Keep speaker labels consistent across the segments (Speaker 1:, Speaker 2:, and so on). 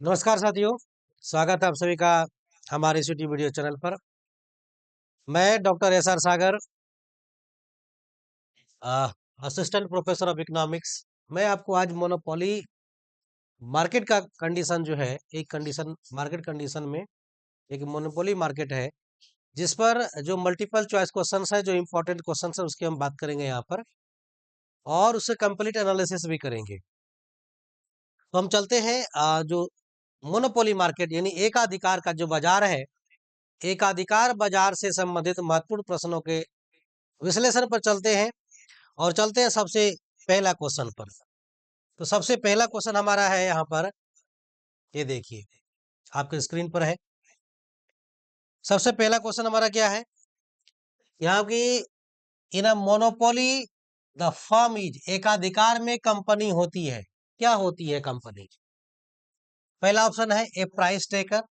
Speaker 1: नमस्कार साथियों, स्वागत है आप सभी का हमारे इस यूट्यूब वीडियो चैनल पर। मैं doctor S R Sagar, assistant professor of economics. मैं आपको आज मोनोपोली मार्केट का कंडीशन जो है, एक कंडीशन मार्केट कंडीशन में एक मोनोपोली मार्केट है जिस पर जो मल्टीपल चॉइस क्वेश्चंस है, जो इम्पोर्टेंट क्वेश्चंस है उसके हम बात करेंगे यहाँ पर, और उससे कंप्लीट एनालिसिस भी करेंगे। तो हम चलते हैं जो मोनोपोली मार्केट यानी एकाधिकार का जो बाजार है, एकाधिकार बाजार से संबंधित महत्वपूर्ण प्रश्नों के विश्लेषण पर चलते हैं। और चलते हैं सबसे पहला क्वेश्चन पर। तो सबसे पहला क्वेश्चन हमारा है यहाँ पर, ये देखिए आपके स्क्रीन पर है। सबसे पहला क्वेश्चन हमारा क्या है यहाँ की, in a monopoly the firm is, एकाधिकार में कंपनी होती है, क्या होती है कंपनी? पहला ऑप्शन है ए प्राइस टेकर,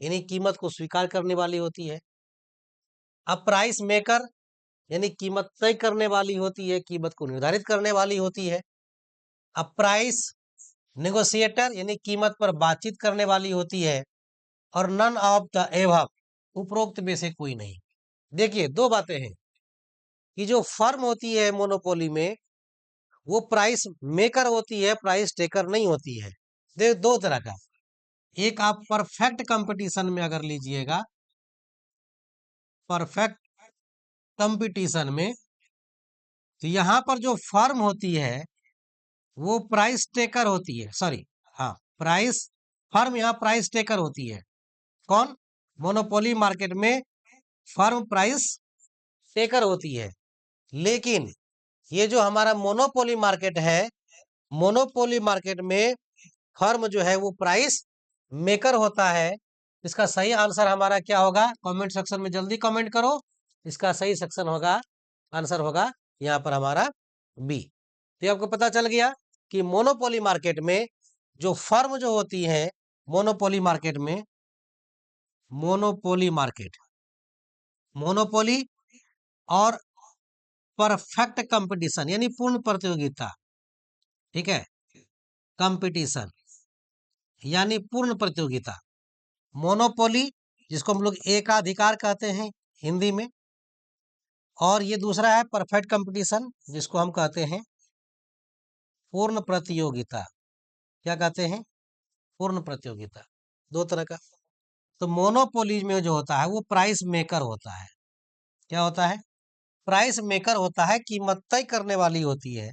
Speaker 1: यानी कीमत को स्वीकार करने वाली होती है। अ प्राइस मेकर, यानी कीमत तय करने वाली होती है, कीमत को निर्धारित करने वाली होती है। अ प्राइस नेगोशिएटर, यानी कीमत पर बातचीत करने वाली होती है। और नन ऑफ द एबव, उपरोक्त में से कोई नहीं। देखिए दो बातें हैं कि जो फर्म होती है मोनोपोली में, वो प्राइस मेकर होती है, प्राइस टेकर नहीं होती है। देख, दो तरह का, एक आप परफेक्ट कंपटीशन में अगर लीजिएगा, परफेक्ट कंपटीशन में, तो यहां पर जो फर्म होती है वो प्राइस टेकर होती है, सॉरी, हाँ, प्राइस, फर्म यहाँ प्राइस टेकर होती है। कौन? मोनोपोली मार्केट में फर्म प्राइस टेकर होती है। लेकिन ये जो हमारा मोनोपोली मार्केट है, मोनोपोली मार्केट में फर्म जो है वो प्राइस मेकर होता है। इसका सही आंसर हमारा क्या होगा? कमेंट सेक्शन में जल्दी कमेंट करो। इसका सही सेक्शन होगा, आंसर होगा यहाँ पर हमारा बी। तो आपको पता चल गया कि मोनोपोली मार्केट में जो फर्म जो होती है, मोनोपोली मार्केट में, मोनोपोली मार्केट, मोनोपोली और परफेक्ट कंपटीशन यानी पूर्ण प्रतियोगिता, ठीक है, कंपटीशन यानी पूर्ण प्रतियोगिता। मोनोपोली जिसको हम लोग एकाधिकार कहते हैं हिंदी में, और ये दूसरा है परफेक्ट कंपटीशन जिसको हम कहते हैं पूर्ण प्रतियोगिता। क्या कहते हैं? पूर्ण प्रतियोगिता। दो तरह का। तो मोनोपोली में जो होता है वो प्राइस मेकर होता है। क्या होता है? प्राइस मेकर होता है, कीमत तय करने वाली होती है।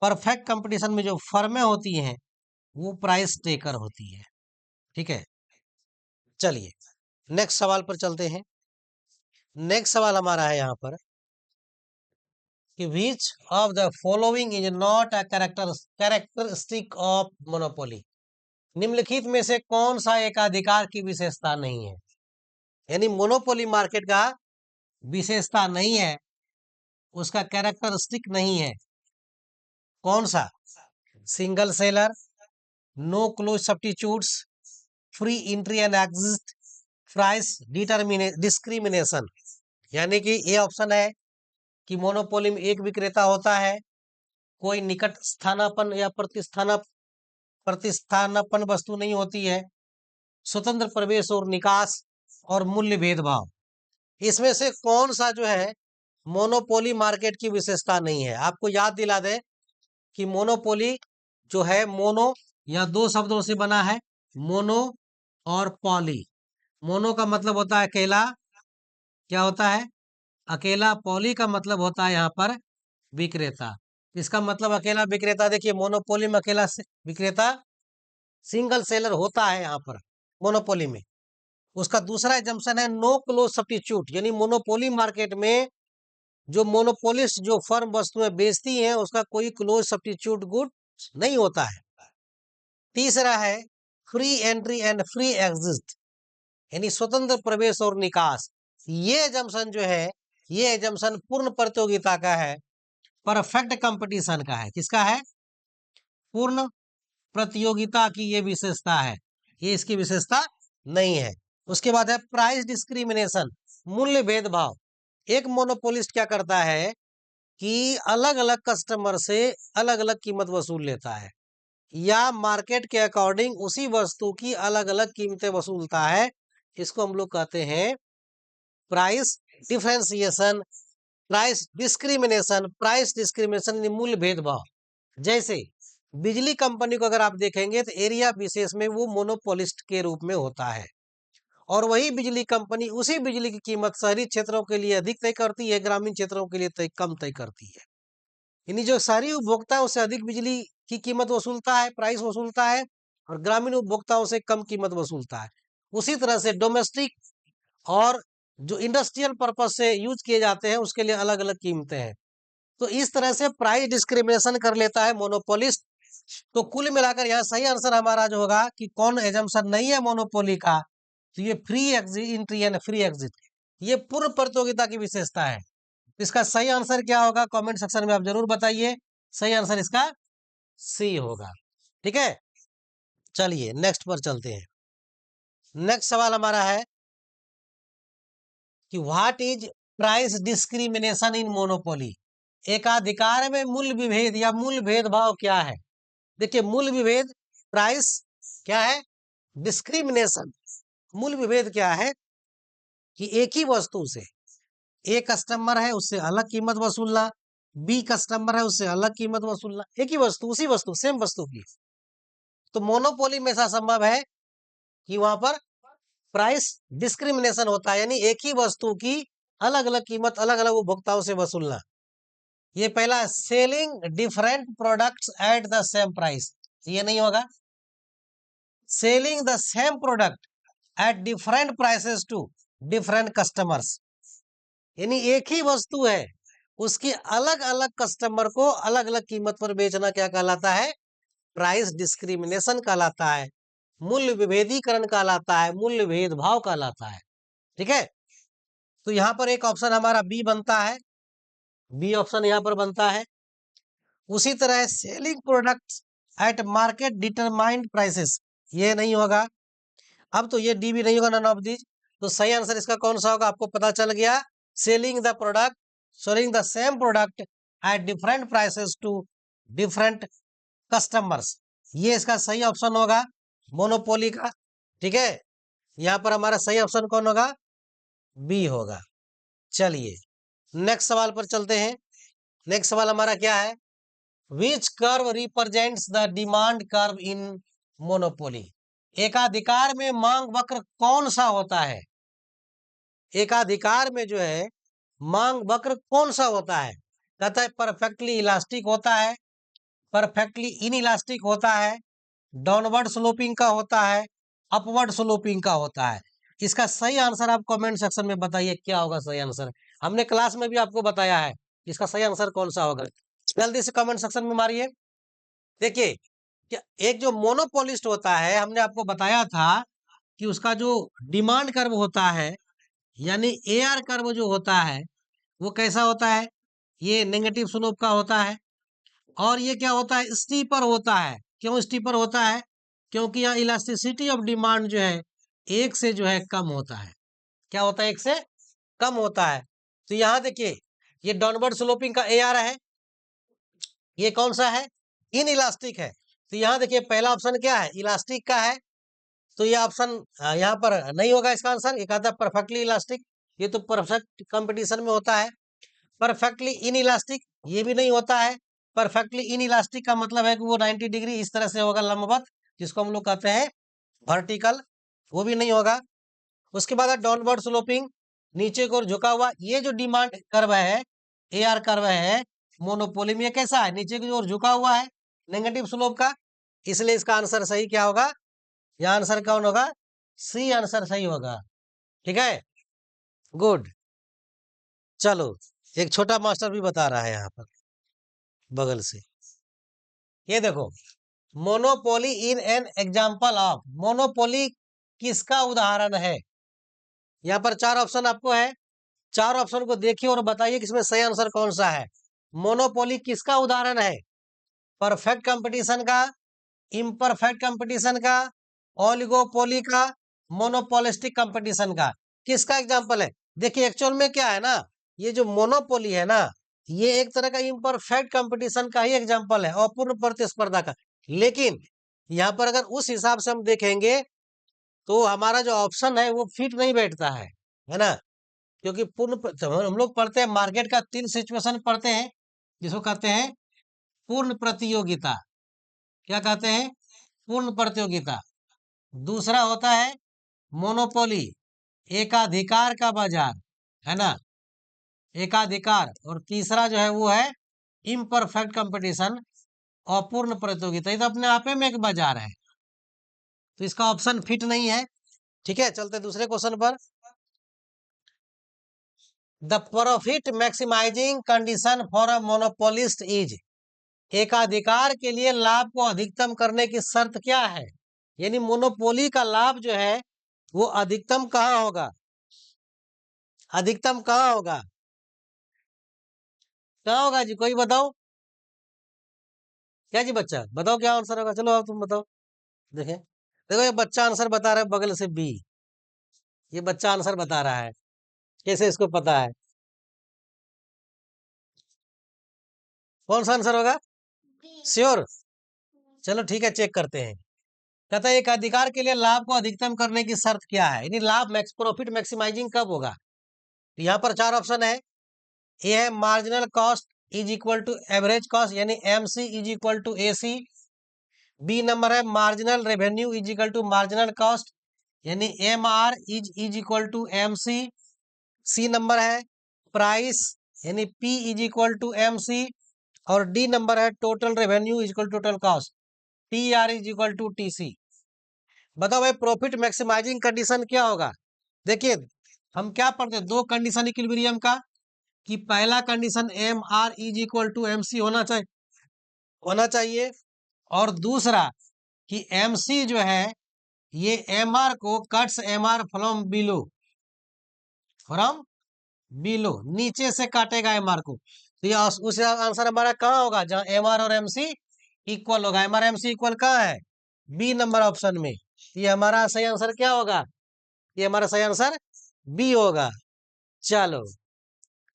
Speaker 1: परफेक्ट कंपटीशन में जो फर्में होती हैं वो प्राइस टेकर होती है। ठीक है, चलिए नेक्स्ट सवाल पर चलते हैं। नेक्स्ट सवाल हमारा है यहाँ पर कि which of the following is not a characteristic of monopoly. निम्नलिखित में से कौन सा एकाधिकार की विशेषता नहीं है, यानी मोनोपोली मार्केट का विशेषता नहीं है, उसका कैरेक्टरिस्टिक नहीं है। कौन सा? Single seller, no close substitutes, free entry and exit, price discrimination. यानी कि ये ऑप्शन है कि मोनोपोली में एक विक्रेता होता है, कोई निकट स्थानापन्न या प्रतिस्थानापन्न वस्तु नहीं होती है, स्वतंत्र प्रवेश और निकास, और मूल्य भेदभाव। इसमें से कौन सा जो है मोनोपोली मार्केट की विशेषता नहीं है? आपको याद दिला दे कि मोनोपोली जो है, मोनो या दो शब्दों से बना है, मोनो और पॉली। मोनो का मतलब होता है अकेला, क्या होता है? अकेला। पॉली का मतलब होता है यहाँ पर विक्रेता। इसका मतलब अकेला विक्रेता। देखिए मोनोपोली में अकेला विक्रेता, सिंगल सेलर होता है यहाँ पर मोनोपोली में। उसका दूसरा एजम्पशन है नो क्लोज सब्स्टिट्यूट, यानी मोनोपोली मार्केट में जो मोनोपोलिस्ट जो फर्म वस्तुएं बेचती हैं उसका कोई क्लोज सब्स्टिट्यूट गुड नहीं होता है। तीसरा है free entry and free exit, यानी स्वतंत्र प्रवेश और निकास। ये एजम्पशन जो है, ये एजम्पशन पूर्ण प्रतियोगिता का है, परफेक्ट कंपटीशन का है। किसका है? पूर्ण प्रतियोगिता की ये विशेषता है, ये इसकी विशेषता नहीं है। उसके बाद है प्राइस डिस्क्रिमिनेशन, मूल्य भेदभाव। एक मोनोपोलिस्ट क्या करता है कि अलग अलग कस्टमर से अलग अलग कीमत वसूल लेता है। या मार्केट के अकॉर्डिंग उसी वस्तु की अलग अलग कीमतें वसूलता है, इसको हम लोग कहते हैं प्राइस डिफरेंशिएशन, प्राइस डिस्क्रिमिनेशन मूल्य भेदभाव। जैसे बिजली कंपनी को अगर आप देखेंगे तो एरिया विशेष में वो मोनोपोलिस्ट के रूप में होता है, और वही बिजली कंपनी उसी बिजली की कीमत शहरी क्षेत्रों के लिए अधिक तय करती है, ग्रामीण क्षेत्रों के लिए कम तय करती है। यानी जो शहरी उपभोक्ता है उससे अधिक बिजली की कीमत वसूलता है, प्राइस वसूलता है, और ग्रामीण उपभोक्ताओं से कम कीमत वसूलता है। उसी तरह से डोमेस्टिक और जो इंडस्ट्रियल पर्पज से यूज किए जाते हैं उसके लिए अलग अलग कीमतें हैं। तो इस तरह से प्राइस डिस्क्रिमिनेशन कर लेता है मोनोपोलिस्ट। तो कुल मिलाकर यहाँ सही आंसर हमारा जो होगा कि कौन एजम्पशन नहीं है मोनोपोली का, तो ये फ्री एंट्री है, फ्री एग्जिट, ये पूर्ण प्रतियोगिता की विशेषता है। इसका सही आंसर क्या होगा कमेंट सेक्शन में आप जरूर बताइए। सही आंसर इसका सी होगा। ठीक है, चलिए नेक्स्ट पर चलते हैं। नेक्स्ट सवाल हमारा है कि what is price discrimination in monopoly. एकाधिकार में मूल्य विभेद या मूल्य भेदभाव क्या है। देखिए मूल्य विभेद, प्राइस क्या है, डिस्क्रिमिनेशन मूल्य विभेद क्या है कि एक ही वस्तु से ए कस्टमर है उससे अलग कीमत वसूलना, बी कस्टमर है उससे अलग कीमत वसूलना, एक ही वस्तु उसी वस्तु सेम वस्तु की। तो मोनोपोली में ऐसा संभव है कि वहां पर प्राइस डिस्क्रिमिनेशन होता है, यानी एक ही वस्तु की अलग अलग कीमत अलग अलग उपभोक्ताओं से वसूलना। ये पहला, selling different products at the same price, ये नहीं होगा। Selling the same product at different prices to different customers, यानी एक ही वस्तु है उसकी अलग अलग कस्टमर को अलग अलग कीमत पर बेचना क्या कहलाता है, प्राइस डिस्क्रिमिनेशन कहलाता है, मूल्य विभेदीकरण कहलाता है, मूल्य भेदभाव कहलाता है। ठीक है, तो यहां पर एक ऑप्शन हमारा बी बनता है, बी ऑप्शन यहां पर बनता है। उसी तरह selling products at market determined prices, ये नहीं होगा। अब तो ये डी भी नहीं होगा, नन ऑफ दीज। तो सही आंसर इसका कौन सा होगा आपको पता चल गया, selling the same product at different prices to different customers, ये इसका सही ऑप्शन होगा मोनोपोली का। ठीक है, यहां पर हमारा सही ऑप्शन कौन होगा, बी होगा। चलिए नेक्स्ट सवाल पर चलते हैं। नेक्स्ट सवाल हमारा क्या है, which curve represents the demand curve in monopoly. एकाधिकार में मांग वक्र कौन सा होता है, एकाधिकार में जो है मांग वक्र कौन सा होता है। कहता है परफेक्टली इलास्टिक होता है, परफेक्टली इनइलास्टिक होता है, डाउनवर्ड स्लोपिंग का होता है, अपवर्ड स्लोपिंग का होता है। इसका सही आंसर आप कमेंट सेक्शन में बताइए क्या होगा सही आंसर। हमने क्लास में भी आपको बताया है इसका सही आंसर कौन सा होगा, जल्दी से कमेंट सेक्शन में मारिए। देखिए कि एक जो मोनोपोलिस्ट होता है हमने आपको बताया था कि उसका जो डिमांड कर्व होता है यानी एआर कर्व जो होता है वो कैसा होता है, ये नेगेटिव स्लोप का होता है, और ये क्या होता है, स्टीपर होता है। क्यों स्टीपर होता है, क्योंकि यहाँ इलास्टिसिटी ऑफ डिमांड जो है एक से जो है कम होता है। क्या होता है, एक से कम होता है। तो यहाँ देखिए ये डाउनवर्ड स्लोपिंग का एआर है, ये कौन सा है, इन इलास्टिक है। तो यहाँ देखिए पहला ऑप्शन क्या है, इलास्टिक का है, तो ये ऑप्शन यहाँ पर नहीं होगा इसका आंसर। एक आता है परफेक्टली इलास्टिक, ये तो परफेक्ट कंपटीशन में होता है। परफेक्टली इन इलास्टिक ये भी नहीं होता है। परफेक्टली इन इलास्टिक का मतलब है कि वो 90 डिग्री इस तरह से होगा लंबवत, जिसको हम लोग कहते हैं वर्टिकल, वो भी नहीं होगा। उसके बाद डाउनवर्ड स्लोपिंग, नीचे की ओर झुका हुआ, ये जो डिमांड कर्व है एआर कर्व है मोनोपोली में कैसा है, नीचे की ओर झुका हुआ है, नेगेटिव स्लोप का, इसलिए इसका आंसर सही क्या होगा, यह आंसर कौन होगा, सी आंसर सही होगा। ठीक है, गुड। चलो एक छोटा मास्टर भी बता रहा है यहाँ पर बगल से, ये देखो monopoly in an example of, monopoly किसका उदाहरण है। यहाँ पर चार ऑप्शन आपको है, चार ऑप्शन को देखिए और बताइए कि इसमें सही आंसर कौन सा है। मोनोपोली किसका उदाहरण है, परफेक्ट कंपटीशन का, इम्परफेक्ट कंपटीशन का, ओलिगोपोली का, मोनोपोलिस्टिक कंपटीशन का, किसका एग्जांपल है। देखिए एक्चुअल में क्या है ना, ये जो मोनोपोली है ना ये एक तरह का इम्परफेक्ट कंपटीशन का ही एग्जांपल है, अपूर्ण प्रतिस्पर्धा का। लेकिन यहाँ पर अगर उस हिसाब से हम देखेंगे तो हमारा जो ऑप्शन है वो फिट नहीं बैठता है ना। क्योंकि हम लोग पढ़ते हैं मार्केट का 3 सिचुएशन पढ़ते हैं, जिसको कहते हैं पूर्ण प्रतियोगिता। क्या कहते हैं? पूर्ण प्रतियोगिता। दूसरा होता है मोनोपोली, एकाधिकार का बाजार, है ना, एकाधिकार। और तीसरा जो है वो है इम्परफेक्ट कंपटीशन, अपूर्ण प्रतियोगिता। ये तो अपने आप में एक बाजार है, तो इसका ऑप्शन फिट नहीं है। ठीक है, चलते दूसरे क्वेश्चन पर। The profit maximising condition for a monopolist is, एकाधिकार के लिए लाभ को अधिकतम करने की शर्त क्या है? यानी मोनोपोली का लाभ जो है वो अधिकतम कहाँ होगा? अधिकतम कहाँ होगा? कहाँ होगा जी, कोई बताओ। क्या जी बच्चा बताओ, क्या आंसर होगा? चलो अब तुम बताओ। देखें, देखो ये बच्चा आंसर बता रहा है बगल से बी। ये बच्चा आंसर बता रहा है, कैसे इसको पता है? कौन सा आंसर होगा? श्योर? चलो ठीक है, चेक करते हैं। कहता है एक अधिकार के लिए लाभ को अधिकतम करने की शर्त क्या है, यानी लाभ प्रॉफिट मैक्सिमाइजिंग कब होगा? यहाँ पर 4 ऑप्शन है। ए है marginal cost is equal to average cost, यानी MC is equal to AC. B number है marginal revenue is equal to marginal cost, यानी M R is equal to M C. C number है price, यानी P is equal to M C. और D number है total revenue is equal total cost, T R is equal to T C. बताओ भाई profit maximising condition क्या होगा? देखिए हम क्या पढ़ते हैं, दो कंडीशन इक्विलिब्रियम का, कि पहला condition M R is equal to M C होना चाहिए, और दूसरा कि एम सी जो है ये एम आर को cuts M R from below, नीचे से काटेगा एम आर को। तो ये उस आंसर हमारा कहाँ होगा? जहां एम आर और एम सी इक्वल होगा। M R M C equal कहाँ है? बी नंबर ऑप्शन में। ये हमारा सही आंसर क्या होगा? ये हमारा सही आंसर बी होगा। चलो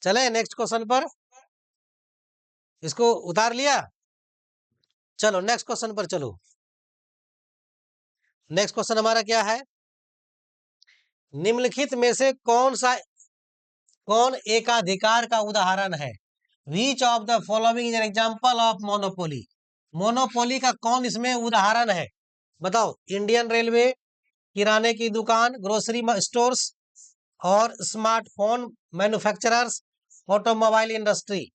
Speaker 1: चले नेक्स्ट क्वेश्चन पर। इसको उतार लिया? चलो नेक्स्ट क्वेश्चन पर चलो। नेक्स्ट क्वेश्चन हमारा क्या है? निम्नलिखित में से कौन एकाधिकार का उदाहरण है? Which of the following is an example of monopoly? Monopoly का कौन इसमें उदाहरण है? बताओ। इंडियन रेलवे, किराने की दुकान, ग्रोसरी स्टोर्स, और स्मार्टफोन मैन्युफैक्चरर्स, ऑटोमोबाइल इंडस्ट्री।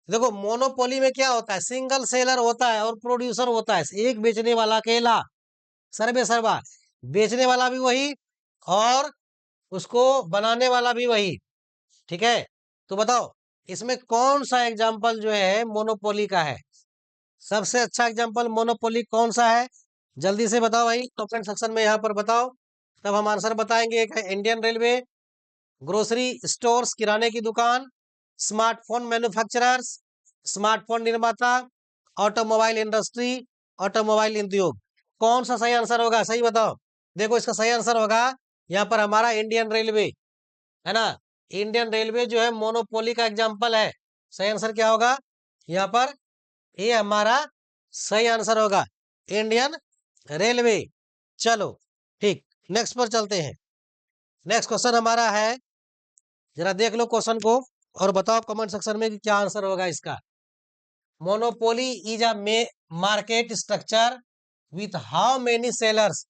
Speaker 1: देखो मोनोपोली में क्या होता है, सिंगल सेलर होता है और प्रोड्यूसर होता है, एक बेचने वाला अकेला, सर्वे सर्वा, बेचने वाला भी वही और उसको बनाने वाला भी वही। ठीक है, तो बताओ इसमें कौन सा एग्जाम्पल जो है मोनोपोली का है? सबसे अच्छा एग्जाम्पल मोनोपोली कौन सा है? जल्दी से बताओ भाई, कमेंट सेक्शन में यहाँ पर बताओ, तब हम आंसर बताएंगे। एक है इंडियन रेलवे, ग्रोसरी स्टोर्स किराने की दुकान, स्मार्टफोन मैन्युफैक्चरर्स स्मार्टफोन निर्माता, ऑटोमोबाइल इंडस्ट्री ऑटोमोबाइल उद्योग। कौन सा सही आंसर होगा, सही बताओ। देखो इसका सही आंसर होगा यहाँ पर हमारा इंडियन रेलवे, है ना। इंडियन रेलवे जो है मोनोपोली का एग्जाम्पल है। सही आंसर क्या होगा यहाँ पर? ये हमारा सही आंसर होगा इंडियन रेलवे। चलो ठीक, नेक्स्ट पर चलते हैं। नेक्स्ट क्वेश्चन हमारा है, जरा देख लो क्वेश्चन को और बताओ कमेंट सेक्शन में कि क्या आंसर होगा इसका। Monopoly is a market structure with how many sellers?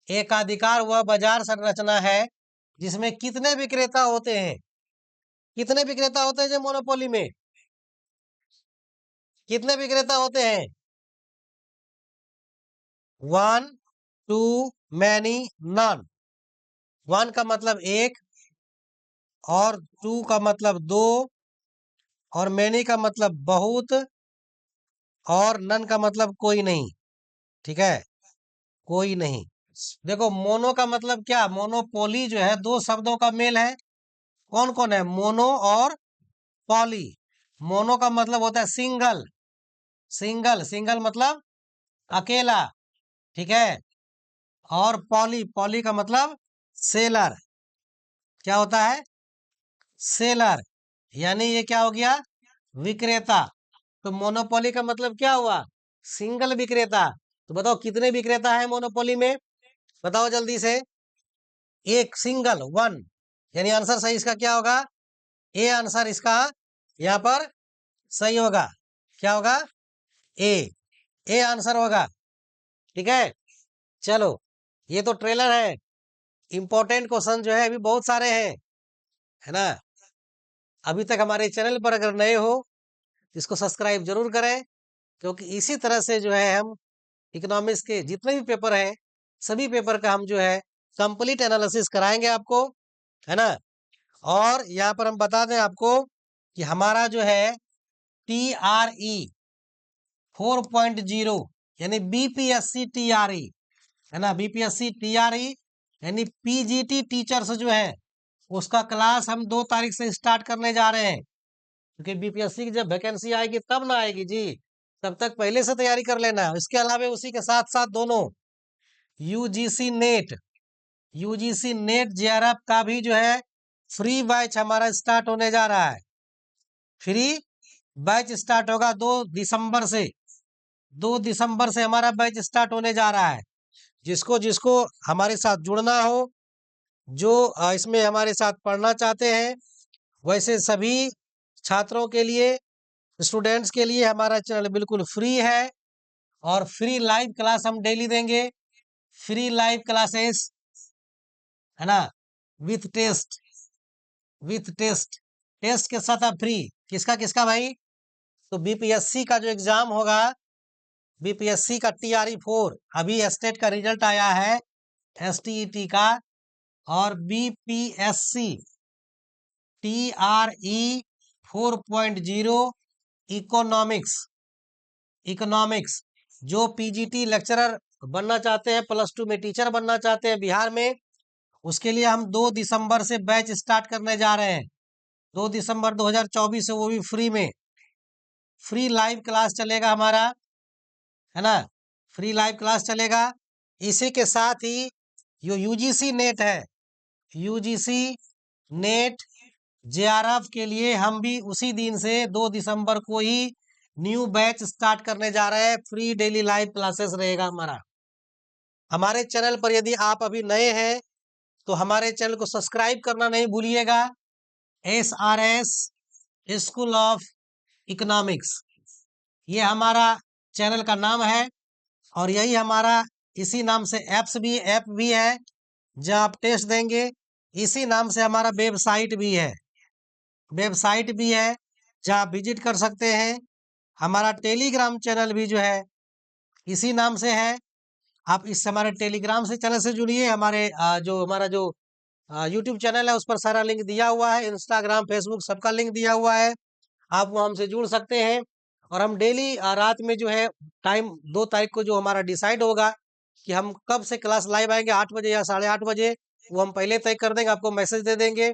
Speaker 1: एकाधिकार वह बाजार संरचना है जिसमें कितने विक्रेता होते हैं? कितने विक्रेता होते हैं जो मोनोपोली में? कितने विक्रेता होते हैं? 1, 2, मैनी, नॉन। 1 का मतलब एक, और 2 का मतलब दो, और मैनी का मतलब बहुत, और नन का मतलब कोई नहीं। ठीक है, कोई नहीं। देखो मोनो का मतलब क्या, मोनोपोली जो है दो शब्दों का मेल है। कौन कौन है? मोनो और पॉली। मोनो का मतलब होता है सिंगल, सिंगल सिंगल मतलब अकेला। ठीक है, और पॉली, पॉली का मतलब सेलर। क्या होता है? सेलर, यानी ये क्या हो गया? विक्रेता। तो मोनोपोली का मतलब क्या हुआ? सिंगल विक्रेता। तो बताओ कितने विक्रेता है मोनोपोली में, बताओ जल्दी से। एक, सिंगल, वन, यानी आंसर सही इसका क्या होगा, ए आंसर इसका यहाँ पर सही होगा। क्या होगा, ए, ए आंसर होगा। ठीक है, चलो ये तो ट्रेलर है। इंपॉर्टेंट क्वेश्चन जो है अभी बहुत सारे हैं, है ना। अभी तक हमारे चैनल पर अगर नए हो, इसको सब्सक्राइब जरूर करें, क्योंकि इसी तरह से जो है हम इकोनॉमिक्स के जितने भी पेपर हैं, सभी पेपर का हम जो है कंप्लीट एनालिसिस कराएंगे आपको, है ना। और यहाँ पर हम बता दें आपको कि हमारा जो है TRE 4.0 यानी BPSC TRE, है ना, BPSC TRE यानी PGT टीचर्स जो है उसका क्लास हम 2 तारीख से स्टार्ट करने जा रहे हैं, क्योंकि बीपीएससी की जब वैकेंसी आएगी तब ना आएगी जी, तब तक पहले से तैयारी कर लेना है। इसके अलावा उसी के साथ साथ दोनों UGC net, UGC net JRF का भी जो है फ्री बैच हमारा स्टार्ट होने जा रहा है। फ्री बैच स्टार्ट होगा 2 दिसंबर से, 2 दिसंबर से हमारा बैच स्टार्ट होने जा रहा है। जिसको जिसको हमारे साथ जुड़ना हो, जो इसमें हमारे साथ पढ़ना चाहते हैं, वैसे सभी छात्रों के लिए, स्टूडेंट्स के लिए हमारा चैनल बिल्कुल फ्री है। और फ्री लाइव क्लास हम डेली देंगे, फ्री लाइव क्लासेस, है ना, with test, with test, test के साथ आप फ्री। किसका किसका भाई, तो बीपीएससी का जो एग्जाम होगा, बीपीएससी का TRE 4, अभी स्टेट का रिजल्ट आया है STET का, और बीपीएससी TRE 4.0 इकोनॉमिक्स, इकोनॉमिक्स जो पीजीटी लेक्चरर बनना चाहते हैं, +2 में टीचर बनना चाहते हैं बिहार में, उसके लिए हम 2 दिसंबर से बैच स्टार्ट करने जा रहे हैं। 2 दिसंबर 2024 से, वो भी फ्री में, फ्री लाइव क्लास चलेगा हमारा, है ना, फ्री लाइव क्लास चलेगा। इसी के साथ ही जो यूजीसी नेट है, यूजीसी नेट जेआरएफ के लिए हम भी उसी दिन से 2 दिसंबर को ही न्यू बैच स्टार्ट करने जा रहे हैं। फ्री डेली लाइव क्लासेस रहेगा हमारा। हमारे चैनल पर यदि आप अभी नए हैं तो हमारे चैनल को सब्सक्राइब करना नहीं भूलिएगा। SRS स्कूल ऑफ इकोनॉमिक्स, ये हमारा चैनल का नाम है, और यही हमारा इसी नाम से ऐप भी है जहाँ आप टेस्ट देंगे। इसी नाम से हमारा वेबसाइट भी है, वेबसाइट भी है जहाँ आप विजिट कर सकते हैं। हमारा टेलीग्राम चैनल भी जो है इसी नाम से है। आप इस हमारे टेलीग्राम से चैनल से जुड़िए। हमारे जो हमारा जो यूट्यूब चैनल है उस पर सारा लिंक दिया हुआ है, इंस्टाग्राम, फेसबुक सबका लिंक दिया हुआ है, आप वो हमसे जुड़ सकते हैं। और हम डेली रात में जो है टाइम 2 तारीख को जो हमारा डिसाइड होगा कि हम कब से क्लास लाइव आएंगे, 8 बजे या 8:30 बजे, वो हम पहले तय कर देंगे, आपको मैसेज दे देंगे।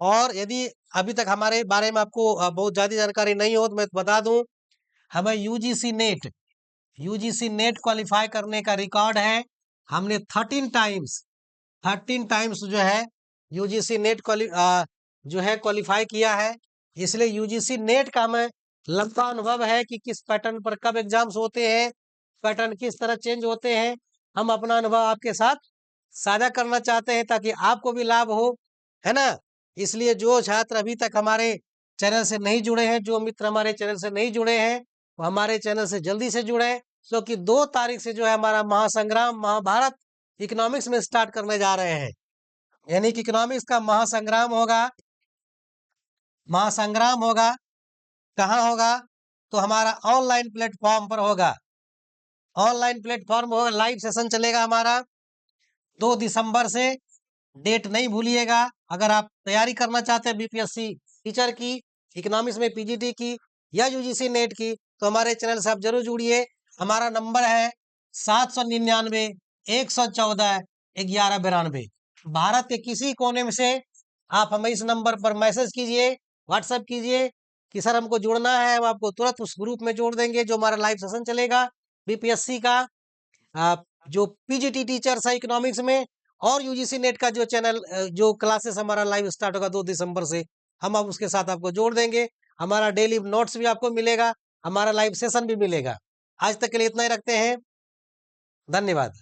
Speaker 1: और यदि अभी तक हमारे बारे में आपको बहुत ज़्यादा जानकारी नहीं हो तो मैं बता दूं, हमें यूजीसी नेट क्वालिफाई करने का रिकॉर्ड है। हमने 13 टाइम्स जो है यूजीसी नेट जो है क्वालिफाई किया है। इसलिए यूजीसी नेट का हमें लंबा अनुभव है कि किस पैटर्न पर कब एग्जाम्स होते हैं, पैटर्न किस तरह चेंज होते हैं। हम अपना अनुभव आपके साथ साझा करना चाहते हैं ताकि आपको भी लाभ हो, है ना। इसलिए जो छात्र अभी तक हमारे चैनल से नहीं जुड़े हैं, जो मित्र हमारे चैनल से नहीं जुड़े हैं, वो हमारे चैनल से जल्दी से जुड़े, क्योंकि 2 तारीख से जो है हमारा महासंग्राम, महाभारत इकोनॉमिक्स में स्टार्ट करने जा रहे हैं। यानी कि इकोनॉमिक्स का महासंग्राम होगा, महासंग्राम होगा। कहाँ होगा, तो हमारा ऑनलाइन प्लेटफॉर्म पर होगा, ऑनलाइन प्लेटफॉर्म होगा, लाइव सेशन चलेगा हमारा 2 दिसंबर से। डेट नहीं भूलिएगा। अगर आप तैयारी करना चाहते हैं बीपीएससी टीचर की, इकोनॉमिक्स में पीजीटी की या यूजीसी नेट की, तो हमारे चैनल से आप जरूर जुड़िए। हमारा नंबर है 799 114 1192। भारत के किसी कोने में से आप हमें इस नंबर पर मैसेज कीजिए, व्हाट्सएप कीजिए कि सर हमको जुड़ना है, हम आपको तुरंत उस ग्रुप में जोड़ देंगे जो हमारा लाइव सेशन चलेगा बीपीएससी का, जो पीजीटी टीचर्स है इकोनॉमिक्स में, और यूजीसी नेट का जो चैनल, जो क्लासेस हमारा लाइव स्टार्ट होगा 2 दिसंबर से, हम अब उसके साथ आपको जोड़ देंगे। हमारा डेली नोट्स भी आपको मिलेगा, हमारा लाइव सेशन भी मिलेगा। आज तक के लिए इतना ही रखते हैं। धन्यवाद।